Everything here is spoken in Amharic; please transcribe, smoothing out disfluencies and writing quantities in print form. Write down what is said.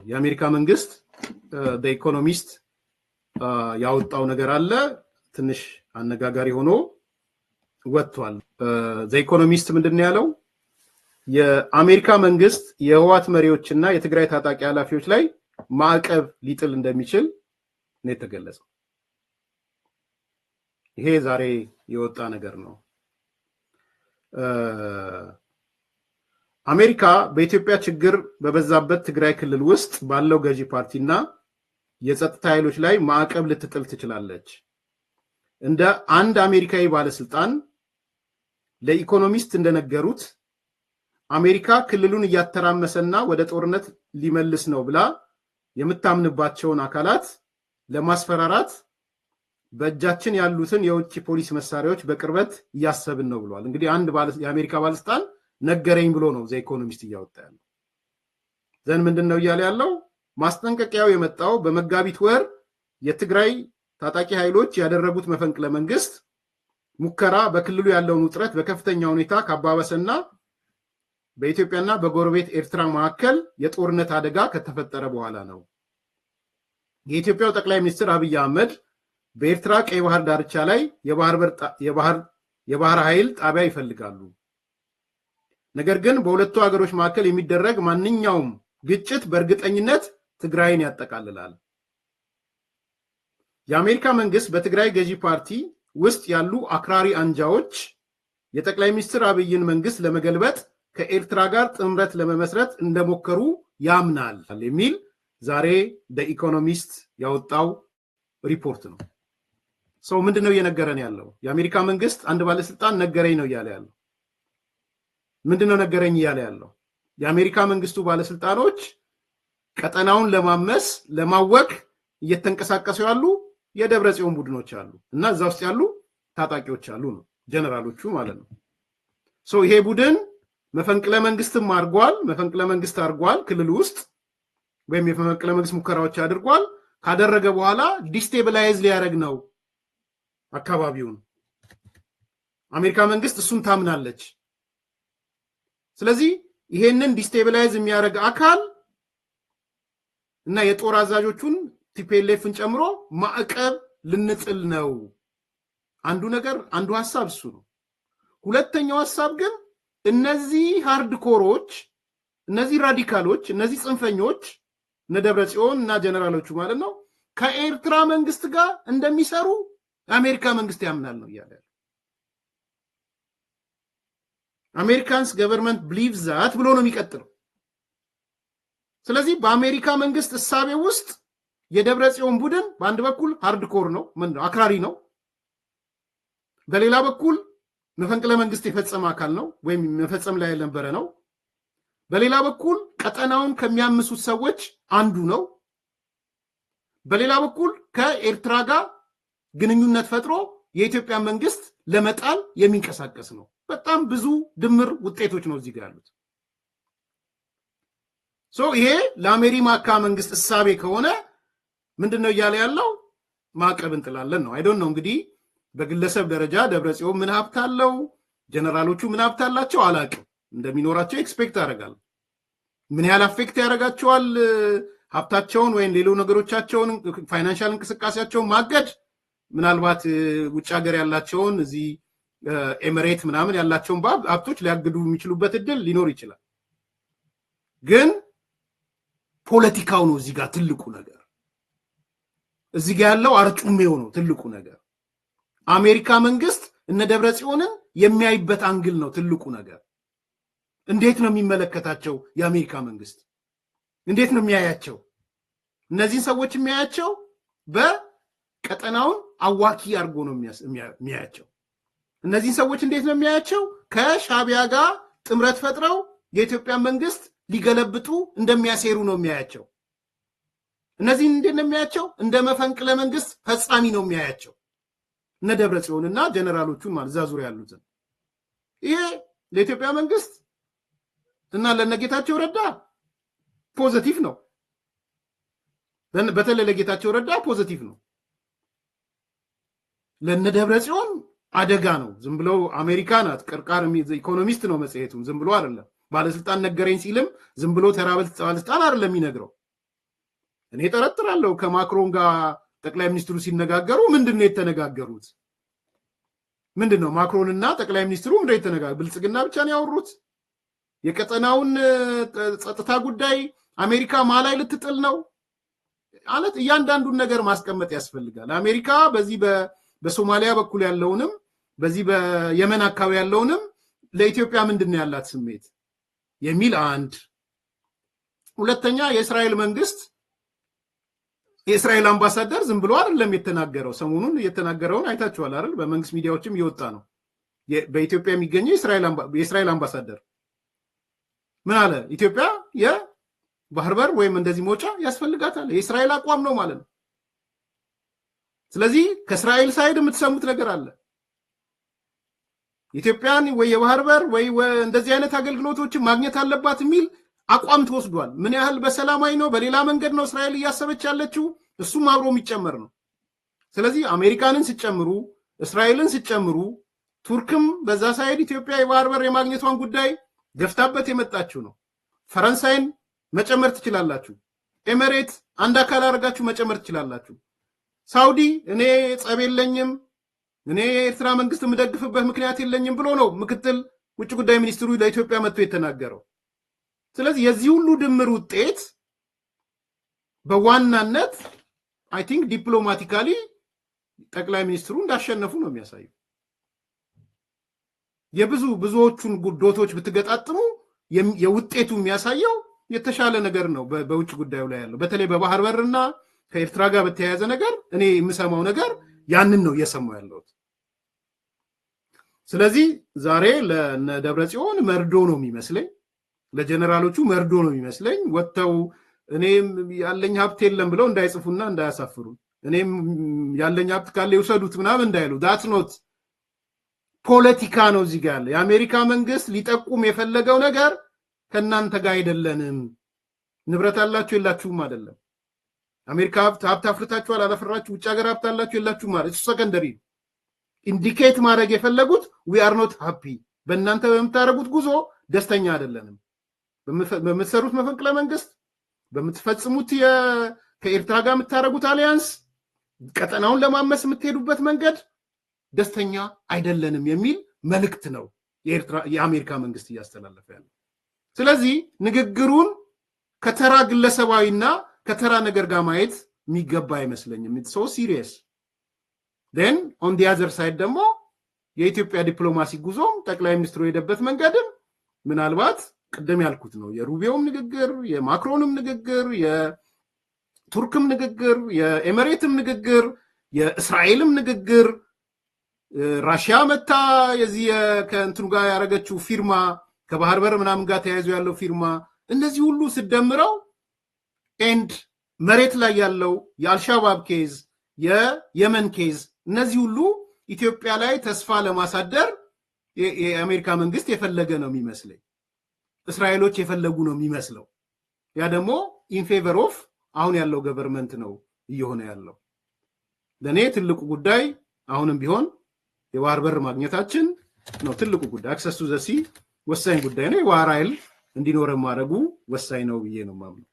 የአሜሪካ መንግስት ኢኮኖሚስት ያወጣው ነገር አለ ትንሽ አነጋጋሪ ሆኖ ወጥቷል። ኢኮኖሚስት ምንድነው ያለው? የአሜሪካ መንግስት የህወሓት መሪዎችና የትግራይ ታጣቂ ኃላፊዎች ላይ ማዕቀብ ሊጥል እንደሚችል ነው የተገለጸው። ይሄ ዛሬ የወጣ ነገር ነው። አሜሪካ በኢትዮጵያ ችግር በበዛበት ትግራይ ክልል ውስጥ ባለው ገዢ ፓርቲና የጸጥታ ኃይሎች ላይ ማዕቀብ ልትጥል ትችላለች። እንደ አንድ አሜሪካዊ ባለስልጣን ለኢኮኖሚስት እንደነገሩት አሜሪካ ክልሉን እያተራመሰና ወደ ጦርነት ሊመልስ ነው ብላ የምታምንባቸውን አካላት ለማስፈራራት በእጃችን ያሉትን የውጭ ፖሊስ መሳሪያዎች በቅርበት እያሰብን ነው ብሏል። እንግዲህ አንድ የአሜሪካ ባለስልጣን ነገረኝ ብሎ ነው ኢኮኖሚስት እያወጣ ያለው። ዘን ምንድነው እያለ ያለው? ማስጠንቀቂያው የመጣው በመጋቢት ወር የትግራይ ታጣቂ ኃይሎች ያደረጉት መፈንቅለ መንግስት ሙከራ በክልሉ ያለውን ውጥረት በከፍተኛ ሁኔታ ካባባሰና በኢትዮጵያና በጎረቤት ኤርትራ መካከል የጦርነት አደጋ ከተፈጠረ በኋላ ነው። የኢትዮጵያው ጠቅላይ ሚኒስትር አብይ አህመድ በኤርትራ ቀይ ባህር ዳርቻ ላይ የባህር ኃይል ጣቢያ ይፈልጋሉ። ነገር ግን በሁለቱ ሀገሮች መካከል የሚደረግ ማንኛውም ግጭት በእርግጠኝነት ትግራይን ያጠቃልላል። የአሜሪካ መንግስት በትግራይ ገዢ ፓርቲ ውስጥ ያሉ አክራሪ አንጃዎች የጠቅላይ ሚኒስትር አብይን መንግስት ለመገልበጥ ከኤርትራ ጋር ጥምረት ለመመስረት እንደሞከሩ ያምናል የሚል ዛሬ ኢኮኖሚስት ያወጣው ሪፖርት ነው። ሰው ምንድነው እየነገረን ያለው? የአሜሪካ መንግስት አንድ ባለስልጣን ነገረኝ ነው እያለ ያለው። ምንድነው ነገረኝ እያለ ያለው? የአሜሪካ መንግስቱ ባለስልጣኖች ቀጠናውን ለማመስ ለማወክ እየተንቀሳቀሱ ያሉ የደብረ ጽዮን ቡድኖች አሉ እና እዛ ውስጥ ያሉ ታጣቂዎች አሉ ነው፣ ጀነራሎቹ ማለት ነው። ይሄ ቡድን መፈንቅለ መንግስትም አድርጓል፣ መፈንቅለ መንግስት አድርጓል ክልል ውስጥ ወይም የመፈንቅለ መንግስት ሙከራዎች አድርጓል። ካደረገ በኋላ ዲስቴብላይዝ ሊያደርግ ነው አካባቢውን። አሜሪካ መንግስት እሱን ታምናለች። ስለዚህ ይሄንን ዲስቴብላይዝ የሚያደርግ አካል እና የጦር አዛዦቹን ቲፒኤልኤፍን ጨምሮ ማዕቀብ ልንጥል ነው። አንዱ ሐሳብ እሱ ነው። ሁለተኛው ሐሳብ ግን እነዚህ ሃርድኮሮች፣ እነዚህ ራዲካሎች፣ እነዚህ ጽንፈኞች እነ ደብረ ጽዮን እና ጀነራሎቹ ማለት ነው ከኤርትራ መንግስት ጋር እንደሚሰሩ የአሜሪካ መንግስት ያምናል ነው እያለ ያለው። አሜሪካንስ ገቨርንመንት ቢሊቭ ዛት ብሎ ነው የሚቀጥለው። ስለዚህ በአሜሪካ መንግስት እሳቤ ውስጥ የደብረ ጽዮን ቡድን በአንድ በኩል ሃርድኮር ነው፣ አክራሪ ነው። በሌላ በኩል መፈንቅለ መንግስት የፈጸመ አካል ነው ወይም መፈጸም ላይ ያልነበረ ነው። በሌላ በኩል ቀጠናውን ከሚያምሱት ሰዎች አንዱ ነው። በሌላ በኩል ከኤርትራ ጋር ግንኙነት ፈጥሮ የኢትዮጵያ መንግስት ለመጣል የሚንቀሳቀስ ነው። በጣም ብዙ ድምር ውጤቶች ነው እዚህ ጋር ያሉት። ይሄ ለአሜሪካ መንግስት እሳቤ ከሆነ ምንድነው እያለ ያለው? ማዕቀብ እንጥላለን ነው። አይዶን ነው እንግዲህ በግለሰብ ደረጃ ደብረጽዮን ምን ሀብት አለው፣ ጀነራሎቹ ምን ሀብት አላቸው አላውቅም። እንደሚኖራቸው ኤክስፔክት አደርጋለሁ። ምን ያህል አፌክት ያደርጋቸዋል ሀብታቸውን ወይም ሌሎ ነገሮቻቸውን ፋይናንሻል እንቅስቃሴያቸውን ማገድ፣ ምናልባት ውጭ ሀገር ያላቸውን እዚህ ኤሚሬት ምናምን ያላቸውን ሀብቶች ሊያግዱ የሚችሉበት እድል ሊኖር ይችላል። ግን ፖለቲካው ነው እዚህ ጋር ትልቁ ነገር። እዚህ ጋር ያለው አርጩሜው ነው ትልቁ ነገር። አሜሪካ መንግስት እነ ደብረ ጽዮንን የሚያይበት አንግል ነው ትልቁ ነገር። እንዴት ነው የሚመለከታቸው? የአሜሪካ መንግስት እንዴት ነው የሚያያቸው? እነዚህን ሰዎች የሚያያቸው በቀጠናውን አዋኪ አድርጎ ነው የሚያያቸው። እነዚህን ሰዎች እንዴት ነው የሚያያቸው? ከሻቢያ ጋር ጥምረት ፈጥረው የኢትዮጵያ መንግስት ሊገለብጡ እንደሚያሴሩ ነው የሚያያቸው። እነዚህን እንዴት ነው የሚያያቸው? እንደ መፈንቅለ መንግስት ፈጻሚ ነው የሚያያቸው። እነ ደብረ ጽዮንና ጀነራሎቹን ማለት እዛ ዙሪያ ያሉትን። ይሄ ለኢትዮጵያ መንግስት እና ለነጌታቸው ረዳ ፖዚቲቭ ነው። በተለይ ለጌታቸው ረዳ ፖዚቲቭ ነው። ለነ ደብረ ጽዮን አደጋ ነው። ዝም ብለው አሜሪካ ናት ቅርቃር ኢኮኖሚስት ነው መጽሔቱም ዝም ብሎ አይደለም። ባለስልጣን ነገረኝ ሲልም ዝም ብሎ ተራ ባለስልጣን አይደለም የሚነግረው። እኔ ጠረጥራለሁ ከማክሮን ጋር ጠቅላይ ሚኒስትሩ ሲነጋገሩ ምንድነው የተነጋገሩት? ምንድነው ማክሮንና ጠቅላይ ሚኒስትሩ ምንድነው የተነጋገሩት? ብልጽግና ብቻ ነው ያወሩት? የቀጠናውን ጸጥታ ጉዳይ አሜሪካ ማላይ ልትጥል ነው ማለት እያንዳንዱን ነገር ማስቀመጥ ያስፈልጋል። አሜሪካ በዚህ በሶማሊያ በኩል ያለውንም በዚህ በየመን አካባቢ ያለውንም ለኢትዮጵያ ምንድነው ያላት ስሜት የሚል አንድ። ሁለተኛ የእስራኤል መንግስት የእስራኤል አምባሳደር ዝም ብሎ አይደለም የተናገረው። ሰሞኑን የተናገረውን አይታችኋል አይደል? በመንግስት ሚዲያዎችም እየወጣ ነው። በኢትዮጵያ የሚገኘው የእስራኤል አምባሳደር ምን አለ? ኢትዮጵያ የባህር በር ወይም እንደዚህ መውጫ ያስፈልጋታል። የእስራኤል አቋም ነው ማለት ነው። ስለዚህ ከእስራኤል ሳይድ የምትሰሙት ነገር አለ። ኢትዮጵያን ወይ የባህር በር ወይ እንደዚህ አይነት አገልግሎቶችን ማግኘት አለባት የሚል አቋም ተወስዷል። ምን ያህል በሰላማዊ ነው በሌላ መንገድ ነው እስራኤል እያሰበች ያለችው? እሱም አብሮ የሚጨመር ነው። ስለዚህ አሜሪካንን ሲጨምሩ፣ እስራኤልን ሲጨምሩ፣ ቱርክም በዛ ሳይድ ኢትዮጵያ የባህር በር የማግኘቷን ጉዳይ ገፍታበት የመጣችው ነው። ፈረንሳይን መጨመር ትችላላችሁ። ኤሚሬት አንድ አካል አድርጋችሁ መጨመር ትችላላችሁ። ሳውዲ እኔ ጸብ የለኝም እኔ የኤርትራ መንግስት የምደግፍበት ምክንያት የለኝም ብሎ ነው ምክትል ውጭ ጉዳይ ሚኒስትሩ ለኢትዮጵያ መጥቶ የተናገረው። ስለዚህ የዚህ ሁሉ ድምር ውጤት በዋናነት አይ ቲንክ ዲፕሎማቲካሊ ጠቅላይ ሚኒስትሩ እንዳሸነፉ ነው የሚያሳየው። ብዙዎቹን ጉዳዮች ብትገጣጥሙ የውጤቱ የሚያሳየው የተሻለ ነገር ነው በውጭ ጉዳዩ ላይ ያለው። በተለይ በባህር በርና ከኤርትራ ጋር በተያያዘ ነገር እኔ የምሰማው ነገር ያንን ነው እየሰማው ያለሁት። ስለዚህ ዛሬ ለደብረጽዮን መርዶ ነው የሚመስለኝ፣ ለጀነራሎቹ መርዶ ነው የሚመስለኝ። ወጥተው እኔም ያለኝ ሀብት የለም ብለው እንዳይጽፉና እንዳያሳፍሩ፣ እኔም ያለኝ ሀብት ካለ ይውሰዱት ምናምን እንዳይሉ። ዳት ኖት ፖለቲካ ነው እዚህ ጋር ያለ። የአሜሪካ መንግስት ሊጠቁም የፈለገው ነገር ከእናንተ ጋር አይደለንም፣ ንብረት አላችሁ የላችሁም አይደለም። አሜሪካ ሀብት አፍርታችኋል አላፈራችሁ፣ ውጭ ሀገር ሀብት አላችሁ የላችሁም ማለት እሱ ሰከንደሪ ኢንዲኬት ማድረግ የፈለጉት ዊ አር ኖት ሃፒ፣ በእናንተ በምታደርጉት ጉዞ ደስተኛ አይደለንም፣ በምትሰሩት መፈንቅለ መንግስት፣ በምትፈጽሙት ከኤርትራ ጋር የምታደርጉት አሊያንስ፣ ቀጠናውን ለማመስ የምትሄዱበት መንገድ ደስተኛ አይደለንም የሚል መልእክት ነው የአሜሪካ መንግስት እያስተላለፈ ያለው። ስለዚህ ንግግሩን ከተራ ግለሰባዊና ከተራ ነገር ጋር ማየት የሚገባ አይመስለኝም። ኢትስ ሶ ሲሪየስ ዴን ኦን ዲ አዘር ሳይድ ደግሞ የኢትዮጵያ ዲፕሎማሲ ጉዞም ጠቅላይ ሚኒስትሩ የሄደበት መንገድም ምናልባት ቅድም ያልኩት ነው። የሩቢዮም ንግግር፣ የማክሮንም ንግግር፣ የቱርክም ንግግር፣ የኤሚሬትም ንግግር፣ የእስራኤልም ንግግር፣ ራሽያ መታ የዚህ ከእንትኑ ጋር ያደረገችው ፊርማ ከባህር በር ምናምን ጋር ተያይዞ ያለው ፊርማ፣ እነዚህ ሁሉ ስደምረው ኤንድ መሬት ላይ ያለው የአልሻባብ ኬዝ፣ የየመን ኬዝ፣ እነዚህ ሁሉ ኢትዮጵያ ላይ ተስፋ ለማሳደር የአሜሪካ መንግስት የፈለገ ነው የሚመስለኝ። እስራኤሎች የፈለጉ ነው የሚመስለው። ያ ደግሞ ኢንፌቨር ኦፍ አሁን ያለው ገቨርንመንት ነው እየሆነ ያለው። ለእኔ ትልቁ ጉዳይ አሁንም ቢሆን የባህር በር ማግኘታችን ነው ትልቁ ጉዳይ። አክሰስ ቱ ዘ ሲ ወሳኝ ጉዳይ ነው። የባህር ኃይል እንዲኖረ ማድረጉ ወሳኝ ነው ብዬ ነው የማምነው።